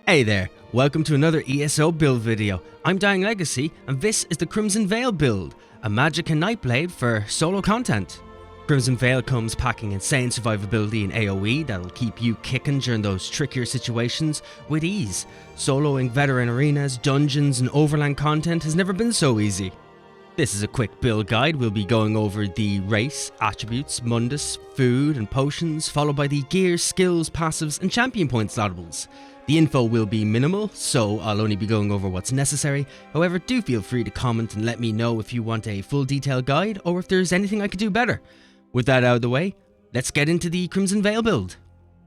Hey there, welcome to another ESO build video. I'm Dying Legacy and this is the Crimson Veil build, a Magicka Nightblade for solo content. Crimson Veil comes packing insane survivability in AoE that'll keep you kicking during those trickier situations with ease. Soloing veteran arenas, dungeons and overland content has never been so easy. This is a quick build guide. We'll be going over the race, attributes, mundus, food and potions, followed by the gear, skills, passives and champion points lotables. The info will be minimal, so I'll only be going over what's necessary. However, do feel free to comment and let me know if you want a full detailed guide or if there's anything I could do better. With that out of the way, let's get into the Crimson Veil build.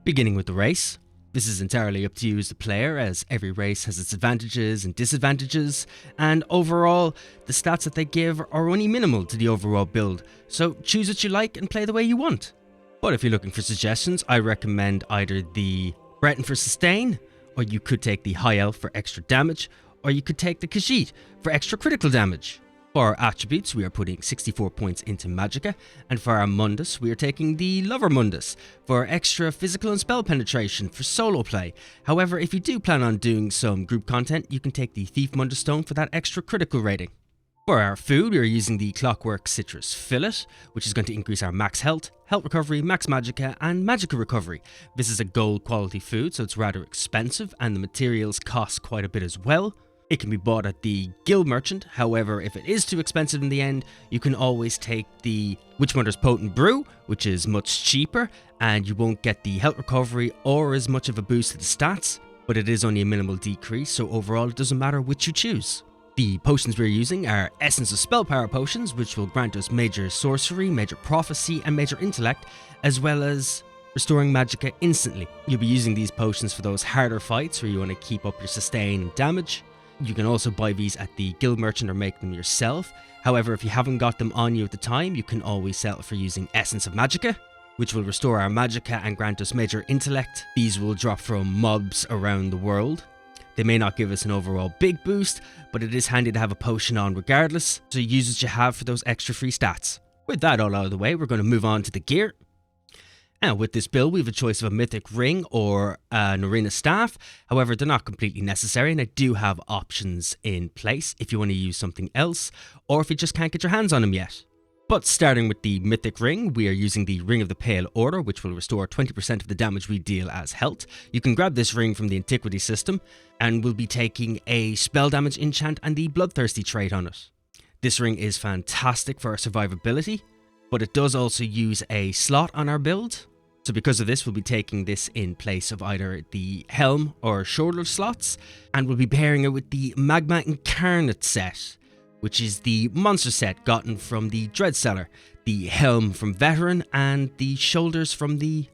Beginning with the race. This is entirely up to you as the player, as every race has its advantages and disadvantages, and overall, the stats that they give are only minimal to the overall build, so choose what you like and play the way you want. But if you're looking for suggestions, I recommend either the Breton for sustain, or you could take the High Elf for extra damage, or you could take the Khajiit for extra critical damage. For our attributes, we are putting 64 points into Magicka, and for our mundus, we are taking the Lover Mundus for extra physical and spell penetration for solo play. However, if you do plan on doing some group content, you can take the Thief Mundus Stone for that extra critical rating. For our food, we are using the Clockwork Citrus Fillet, which is going to increase our max health recovery, max magicka, and magicka recovery. This is a gold quality food, so it's rather expensive, and the materials cost quite a bit as well. It can be bought at the guild merchant. However, if it is too expensive in the end, you can always take the Witchmother's Potent Brew, which is much cheaper, and you won't get the health recovery or as much of a boost to the stats, but it is only a minimal decrease, so overall it doesn't matter which you choose. The potions we're using are Essence of Spell Power potions, which will grant us major sorcery, major prophecy, and major intellect, as well as restoring magicka instantly. You'll be using these potions for those harder fights where you want to keep up your sustain and damage. You can also buy these at the guild merchant or make them yourself. However, if you haven't got them on you at the time, you can always settle for using Essence of Magicka, which will restore our magicka and grant us major intellect. These will drop from mobs around the world. They may not give us an overall big boost, but it is handy to have a potion on regardless, so use what you have for those extra free stats. With that all out of the way, we're going to move on to the gear. And with this build, we have a choice of a Mythic Ring or an Arena Staff. However, they're not completely necessary, and I do have options in place if you want to use something else, or if you just can't get your hands on them yet. But starting with the Mythic Ring, we are using the Ring of the Pale Order, which will restore 20% of the damage we deal as health. You can grab this ring from the Antiquity system, and we'll be taking a Spell Damage enchant and the Bloodthirsty trait on it. This ring is fantastic for our survivability, but it does also use a slot on our build. So because of this, we'll be taking this in place of either the Helm or Shoulder slots, and we'll be pairing it with the Magma Incarnate set, which is the monster set gotten from the Dread Cellar, the Helm from Veteran, and the Shoulders from the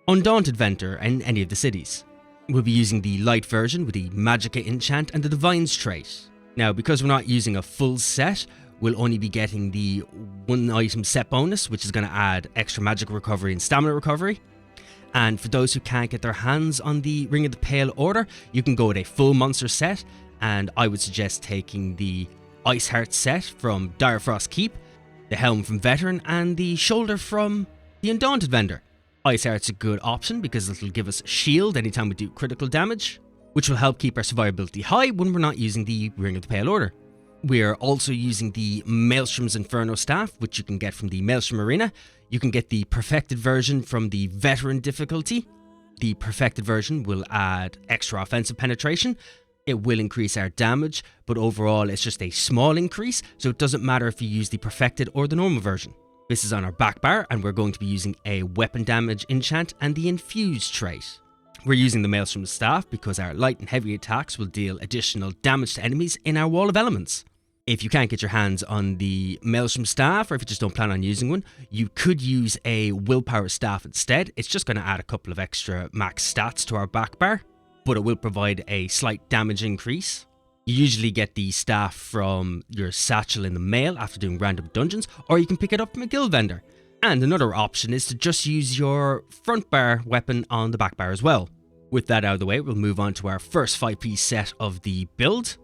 Undaunted Vendor in any of the cities. We'll be using the light version with the Magicka enchant and the Divine's trait. Now, because we're not using a full set, we'll only be getting the one item set bonus, which is going to add extra magic recovery and stamina recovery. And for those who can't get their hands on the Ring of the Pale Order, you can go with a full monster set, and I would suggest taking the Ice Heart set from Direfrost Keep, the Helm from Veteran, and the Shoulder from the Undaunted Vendor. Ice Heart's a good option because it'll give us a shield anytime we do critical damage, which will help keep our survivability high when we're not using the Ring of the Pale Order. We're also using the Maelstrom's Inferno Staff, which you can get from the Maelstrom Arena. You can get the Perfected version from the Veteran difficulty. The Perfected version will add extra offensive penetration. It will increase our damage, but overall it's just a small increase, so it doesn't matter if you use the Perfected or the normal version. This is on our back bar, and we're going to be using a Weapon Damage enchant and the Infused trait. We're using the Maelstrom Staff because our light and heavy attacks will deal additional damage to enemies in our Wall of Elements. If you can't get your hands on the Maelstrom Staff, or if you just don't plan on using one, you could use a Willpower Staff instead. It's just going to add a couple of extra max stats to our back bar, but it will provide a slight damage increase. You usually get the staff from your satchel in the mail after doing random dungeons, or you can pick it up from a guild vendor. And another option is to just use your front bar weapon on the back bar as well. With that out of the way, we'll move on to our first 5-piece set of the build.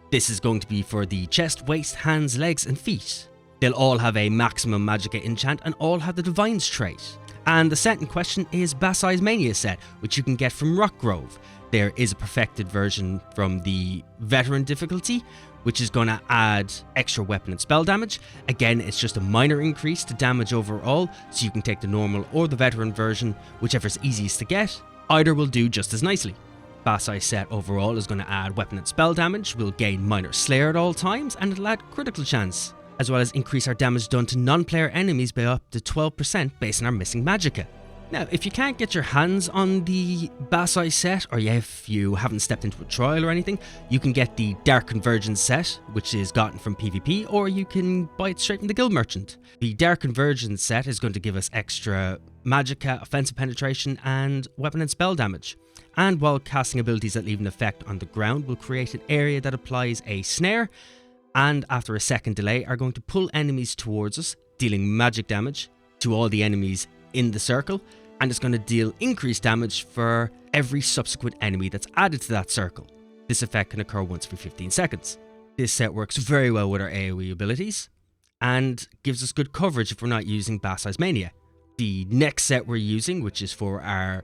This is going to be for the chest, waist, hands, legs and feet. They'll all have a maximum magicka enchant and all have the Divine's trait. And the set in question is Bassai's Mania set, which you can get from Rockgrove. There is a perfected version from the veteran difficulty, which is going to add extra weapon and spell damage. Again, it's just a minor increase to damage overall, so you can take the normal or the veteran version, whichever is easiest to get. Either will do just as nicely. Basai set overall is going to add weapon and spell damage, we'll gain minor slayer at all times, and it'll add critical chance, as well as increase our damage done to non-player enemies by up to 12% based on our missing Magicka. Now, if you can't get your hands on the Basai set, or if you haven't stepped into a trial or anything, you can get the Dark Convergence set, which is gotten from PvP, or you can buy it straight from the Guild Merchant. The Dark Convergence set is going to give us extra Magicka, offensive penetration, and weapon and spell damage. And while casting abilities that leave an effect on the ground will create an area that applies a snare, and after a second delay are going to pull enemies towards us, dealing magic damage to all the enemies in the circle, and it's going to deal increased damage for every subsequent enemy that's added to that circle. This effect can occur once every 15 seconds. This set works very well with our AoE abilities, and gives us good coverage if we're not using Basai's Mania. The next set we're using, which is for our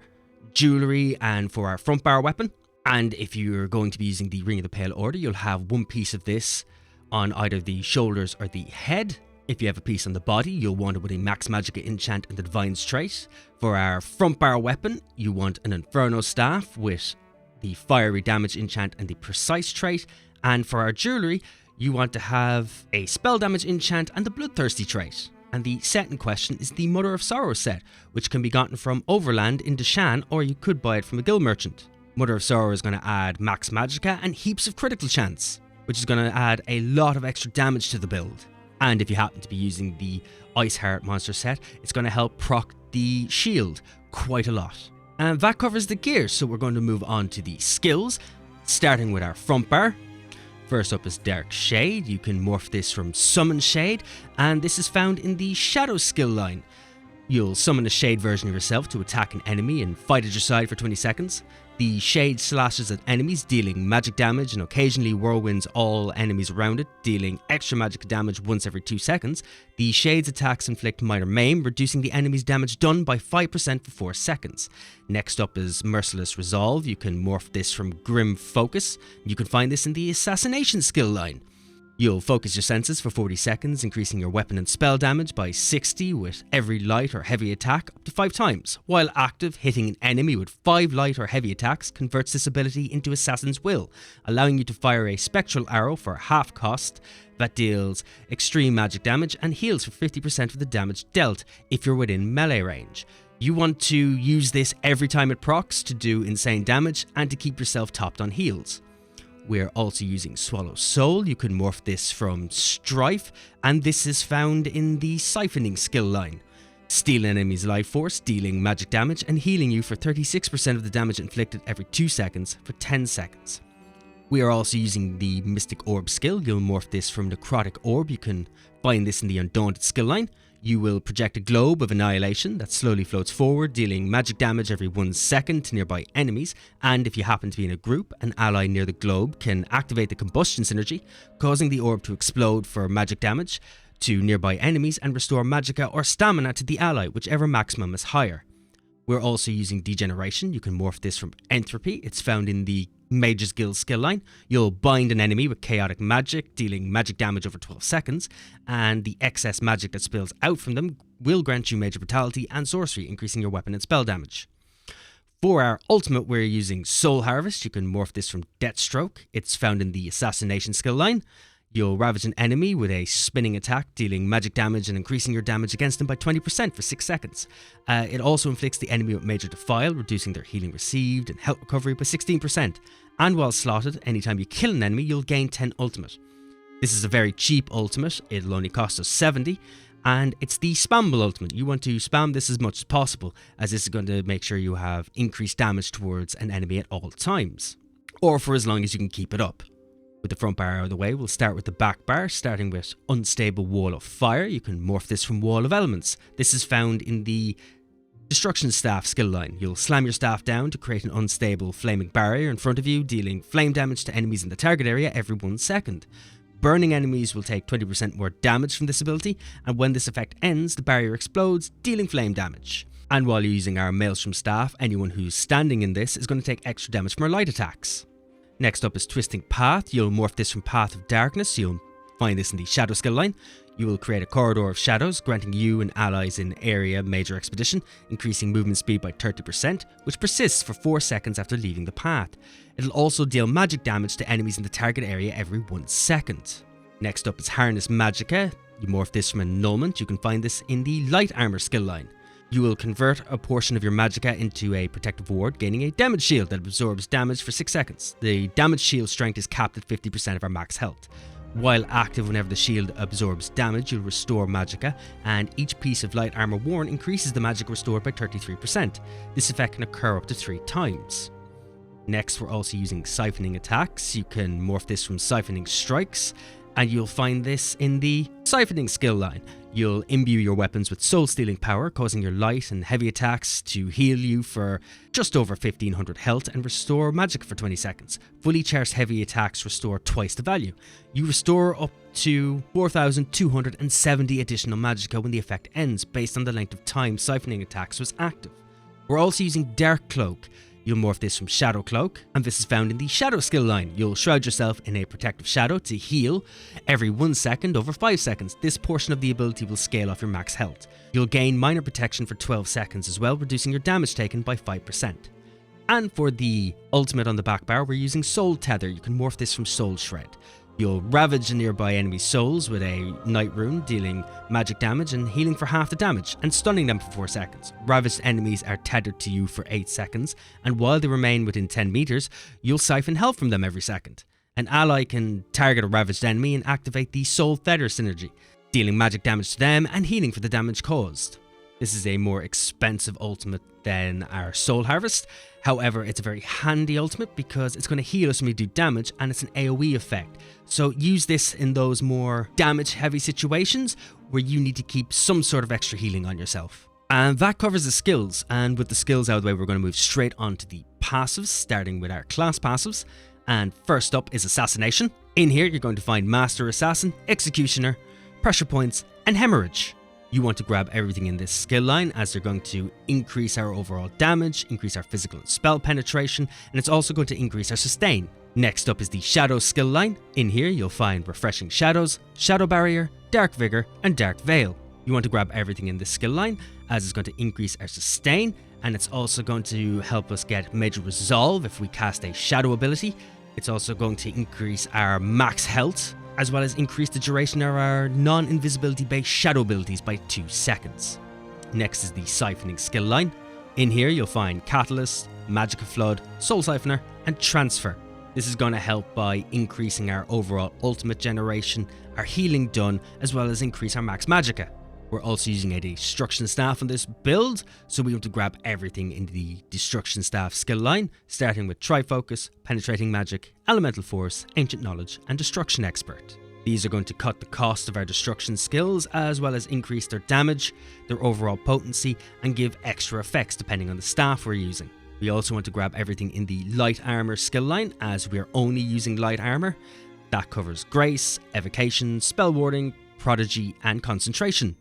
jewellery and for our front bar weapon, and if you're going to be using the Ring of the Pale Order, you'll have one piece of this on either the shoulders or the head. If you have a piece on the body, you'll want it with a Max Magicka enchant and the Divine's trait. For our front bar weapon, you want an Inferno staff with the fiery damage enchant and the precise trait. And for our jewellery, you want to have a spell damage enchant and the bloodthirsty trait. And the set in question is the Mother of Sorrow set, which can be gotten from Overland in Deshan, or you could buy it from a Guild Merchant. Mother of Sorrow is going to add Max Magicka and heaps of critical chance, which is going to add a lot of extra damage to the build. And if you happen to be using the Ice Heart monster set, it's going to help proc the shield quite a lot. And that covers the gear, so we're going to move on to the skills, starting with our front bar. First up is Dark Shade. You can morph this from Summon Shade, and this is found in the Shadow skill line. You'll summon a Shade version of yourself to attack an enemy and fight at your side for 20 seconds. The Shade slashes at enemies, dealing magic damage, and occasionally whirlwinds all enemies around it, dealing extra magic damage once every 2 seconds. The Shade's attacks inflict minor maim, reducing the enemy's damage done by 5% for 4 seconds. Next up is Merciless Resolve. You can morph this from Grim Focus. You can find this in the Assassination skill line. You'll focus your senses for 40 seconds, increasing your weapon and spell damage by 60 with every light or heavy attack up to 5 times. While active, hitting an enemy with 5 light or heavy attacks converts this ability into Assassin's Will, allowing you to fire a spectral arrow for half cost that deals extreme magic damage and heals for 50% of the damage dealt if you're within melee range. You want to use this every time it procs to do insane damage and to keep yourself topped on heals. We're also using Swallow Soul. You can morph this from Strife, and this is found in the Siphoning skill line. Steal an enemy's life force, dealing magic damage and healing you for 36% of the damage inflicted every 2 seconds for 10 seconds. We are also using the Mystic Orb skill. You'll morph this from Necrotic Orb. You can find this in the Undaunted skill line. You will project a globe of annihilation that slowly floats forward, dealing magic damage every 1 second to nearby enemies, and if you happen to be in a group, an ally near the globe can activate the combustion synergy, causing the orb to explode for magic damage to nearby enemies and restore magicka or stamina to the ally, whichever maximum is higher. We're also using Degeneration. You can morph this from Entropy. It's found in the Mage's Guild skill line. You'll bind an enemy with chaotic magic, dealing magic damage over 12 seconds, and the excess magic that spills out from them will grant you major vitality and sorcery, increasing your weapon and spell damage. For our ultimate, we're using Soul Harvest. You can morph this from Deathstroke. It's found in the Assassination skill line. You'll ravage an enemy with a spinning attack, dealing magic damage and increasing your damage against them by 20% for 6 seconds. It also inflicts the enemy with Major Defile, reducing their healing received and health recovery by 16%. And while slotted, anytime you kill an enemy, you'll gain 10 ultimate. This is a very cheap ultimate. It'll only cost us 70. And it's the spammable ultimate. You want to spam this as much as possible, as this is going to make sure you have increased damage towards an enemy at all times, or for as long as you can keep it up. With the front bar out of the way, we'll start with the back bar, starting with Unstable Wall of Fire. You can morph this from Wall of Elements. This is found in the Destruction Staff skill line. You'll slam your staff down to create an unstable flaming barrier in front of you, dealing flame damage to enemies in the target area every 1 second. Burning enemies will take 20% more damage from this ability, and when this effect ends, the barrier explodes, dealing flame damage. And while you're using our Maelstrom Staff, anyone who's standing in this is going to take extra damage from our light attacks. Next up is Twisting Path. You'll morph this from Path of Darkness. You'll find this in the Shadow skill line. You will create a corridor of shadows, granting you and allies in area major expedition, increasing movement speed by 30%, which persists for 4 seconds after leaving the path. It'll also deal magic damage to enemies in the target area every 1 second. Next up is Harness Magicka. You morph this from Annulment. You can find this in the Light Armor skill line. You will convert a portion of your Magicka into a protective ward, gaining a damage shield that absorbs damage for 6 seconds. The damage shield strength is capped at 50% of our max health. While active, whenever the shield absorbs damage, you'll restore Magicka, and each piece of light armor worn increases the magic restored by 33%. This effect can occur up to 3 times. Next, we're also using Siphoning attacks. You can morph this from Siphoning Strikes, and you'll find this in the Siphoning skill line. You'll imbue your weapons with soul-stealing power, causing your light and heavy attacks to heal you for just over 1500 health and restore magic for 20 seconds. Fully charged heavy attacks restore twice the value. You restore up to 4270 additional magicka when the effect ends, based on the length of time Siphoning attacks was active. We're also using Dark Cloak. You'll morph this from Shadow Cloak, and this is found in the Shadow skill line. You'll shroud yourself in a protective shadow to heal every 1 second over 5 seconds. This portion of the ability will scale off your max health. You'll gain minor protection for 12 seconds as well, reducing your damage taken by 5%. And for the ultimate on the back bar, we're using Soul Tether. You can morph this from Soul Shred. You'll ravage nearby enemy souls with a Night Rune, dealing magic damage and healing for half the damage, and stunning them for 4 seconds. Ravaged enemies are tethered to you for 8 seconds, and while they remain within 10 meters, you'll siphon health from them every second. An ally can target a ravaged enemy and activate the Soul Tether synergy, dealing magic damage to them and healing for the damage caused. This is a more expensive ultimate than our Soul Harvest. However, it's a very handy ultimate because it's going to heal us when we do damage, and it's an AoE effect. So use this in those more damage heavy situations where you need to keep some sort of extra healing on yourself. And that covers the skills, and with the skills out of the way, we're going to move straight on to the passives, starting with our class passives. And first up is Assassination. In here, you're going to find Master Assassin, Executioner, Pressure Points, and Hemorrhage. You want to grab everything in this skill line, as they're going to increase our overall damage, increase our physical and spell penetration, and it's also going to increase our sustain. Next up is the Shadow skill line. In here you'll find Refreshing Shadows, Shadow Barrier, Dark Vigor, and Dark Veil. You want to grab everything in this skill line, as it's going to increase our sustain, and it's also going to help us get Major Resolve if we cast a Shadow ability. It's also going to increase our max health, as well as increase the duration of our non-invisibility based shadow abilities by 2 seconds. Next is the Siphoning skill line. In here you'll find Catalyst, Magicka Flood, Soul Siphoner, and Transfer. This is going to help by increasing our overall ultimate generation, our healing done, as well as increase our max magicka. We're also using a Destruction Staff on this build, so we want to grab everything in the Destruction Staff skill line, starting with Trifocus, Penetrating Magic, Elemental Force, Ancient Knowledge, and Destruction Expert. These are going to cut the cost of our destruction skills, as well as increase their damage, their overall potency, and give extra effects depending on the staff we're using. We also want to grab everything in the Light Armor skill line, as we are only using Light Armor. That covers Grace, Evocation, Spell Warding, Prodigy, and Concentration.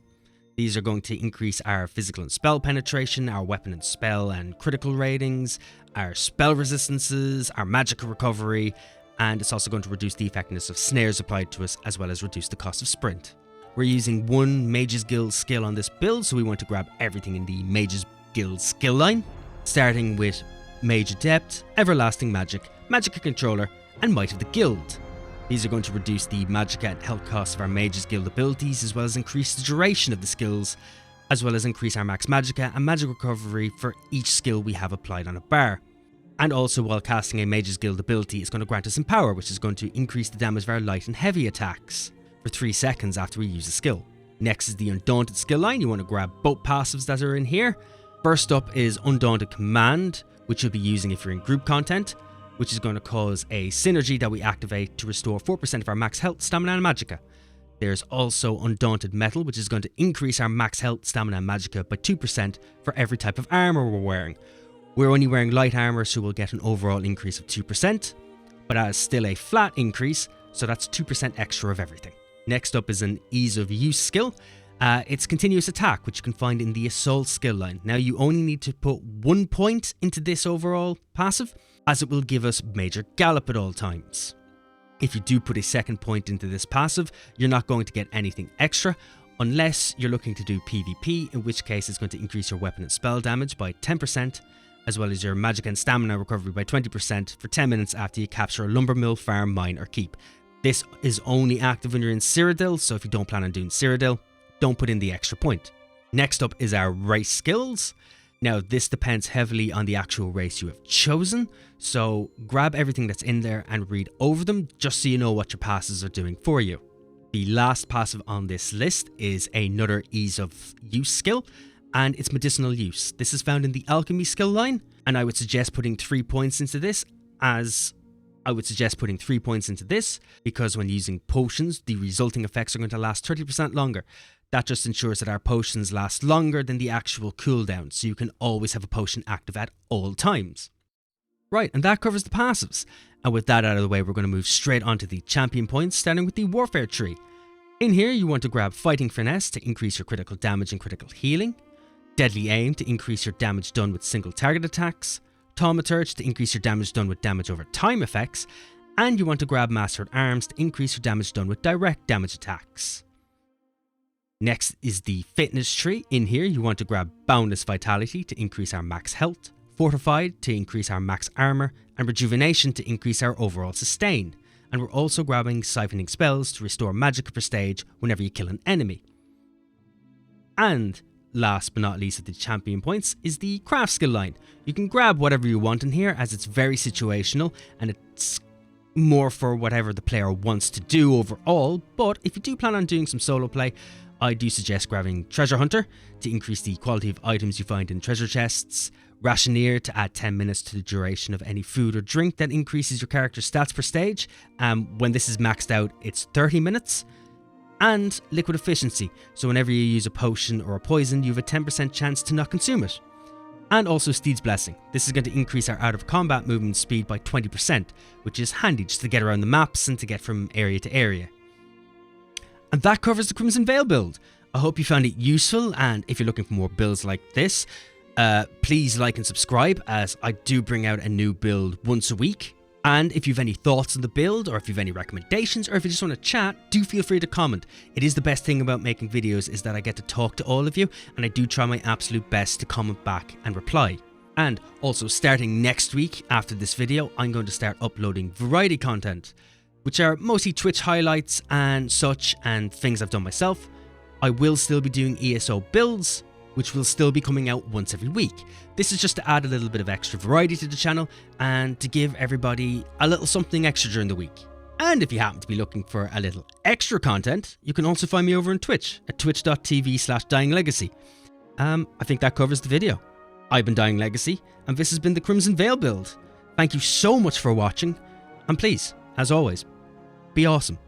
These are going to increase our physical and spell penetration, our weapon and spell and critical ratings, our spell resistances, our magicka recovery, and it's also going to reduce the effectiveness of snares applied to us, as well as reduce the cost of sprint. We're using one Mage's Guild skill on this build, so we want to grab everything in the Mage's Guild skill line, starting with Mage Adept, Everlasting Magic, Magicka Controller, and Might of the Guild. These are going to reduce the magicka and health costs of our Mage's Guild abilities, as well as increase the duration of the skills, as well as increase our max magicka and magic recovery for each skill we have applied on a bar. And also, while casting a Mage's Guild ability, it's going to grant us Empower, which is going to increase the damage of our light and heavy attacks for 3 seconds after we use a skill. Next is the Undaunted skill line. You want to grab both passives that are in here. First up is Undaunted Command, which you'll be using if you're in group content, which is going to cause a synergy that we activate to restore 4% of our max health, stamina, and magicka. There's also Undaunted Metal, which is going to increase our max health, stamina, and magicka by 2% for every type of armor we're wearing. We're only wearing light armor, so we'll get an overall increase of 2%, but that is still a flat increase, so that's 2% extra of everything. Next up is an Ease of Use skill, It's continuous attack, which you can find in the assault skill line. Now you only need to put 1 point into this overall passive, as it will give us major gallop at all times. If you do put a second point into this passive, you're not going to get anything extra, unless you're looking to do PvP, in which case it's going to increase your weapon and spell damage by 10%, as well as your magic and stamina recovery by 20% for 10 minutes after you capture a lumber mill, farm, mine or keep. This is only active when you're in Cyrodiil, so if you don't plan on doing Cyrodiil, don't put in the extra point. Next up is our race skills. Now this depends heavily on the actual race you have chosen, so grab everything that's in there and read over them just so you know what your passes are doing for you. The last passive on this list is another ease of use skill, and it's medicinal use. This is found in the alchemy skill line, and I would suggest putting 3 points into this, because when using potions, the resulting effects are going to last 30% longer. That just ensures that our potions last longer than the actual cooldown, so you can always have a potion active at all times. Right, and that covers the passives. And with that out of the way, we're going to move straight onto the champion points, starting with the warfare tree. In here, you want to grab Fighting Finesse to increase your critical damage and critical healing, Deadly Aim to increase your damage done with single target attacks, Thaumaturge to increase your damage done with damage over time effects, and you want to grab Mastered Arms to increase your damage done with direct damage attacks. Next is the Fitness tree. In here, you want to grab Boundless Vitality to increase our max health, Fortified to increase our max armor, and Rejuvenation to increase our overall sustain. And we're also grabbing Siphoning Spells to restore Magicka per stage whenever you kill an enemy. And last but not least of the champion points is the craft skill line. You can grab whatever you want in here, as it's very situational and it's more for whatever the player wants to do overall, but if you do plan on doing some solo play, I do suggest grabbing Treasure Hunter to increase the quality of items you find in treasure chests, Rationeer to add 10 minutes to the duration of any food or drink that increases your character's stats per stage. When this is maxed out, it's 30 minutes. And Liquid Efficiency, so whenever you use a potion or a poison, you have a 10% chance to not consume it. And also Steed's Blessing. This is going to increase our out of combat movement speed by 20%, which is handy just to get around the maps and to get from area to area. And that covers the Crimson Veil build. I hope you found it useful, and if you're looking for more builds like this, please like and subscribe, as I do bring out a new build once a week. And if you have any thoughts on the build, or if you have any recommendations, or if you just want to chat, do feel free to comment. It is the best thing about making videos, is that I get to talk to all of you, and I do try my absolute best to comment back and reply. And also, starting next week after this video, I'm going to start uploading variety content, which are mostly Twitch highlights and such, and things I've done myself. I will still be doing ESO builds, which will still be coming out once every week. This is just to add a little bit of extra variety to the channel and to give everybody a little something extra during the week. And if you happen to be looking for a little extra content, you can also find me over on Twitch at twitch.tv/dyinglegacy. I think that covers the video. I've been Dying Legacy, and this has been the Crimson Veil build. Thank you so much for watching, and please, as always, be awesome.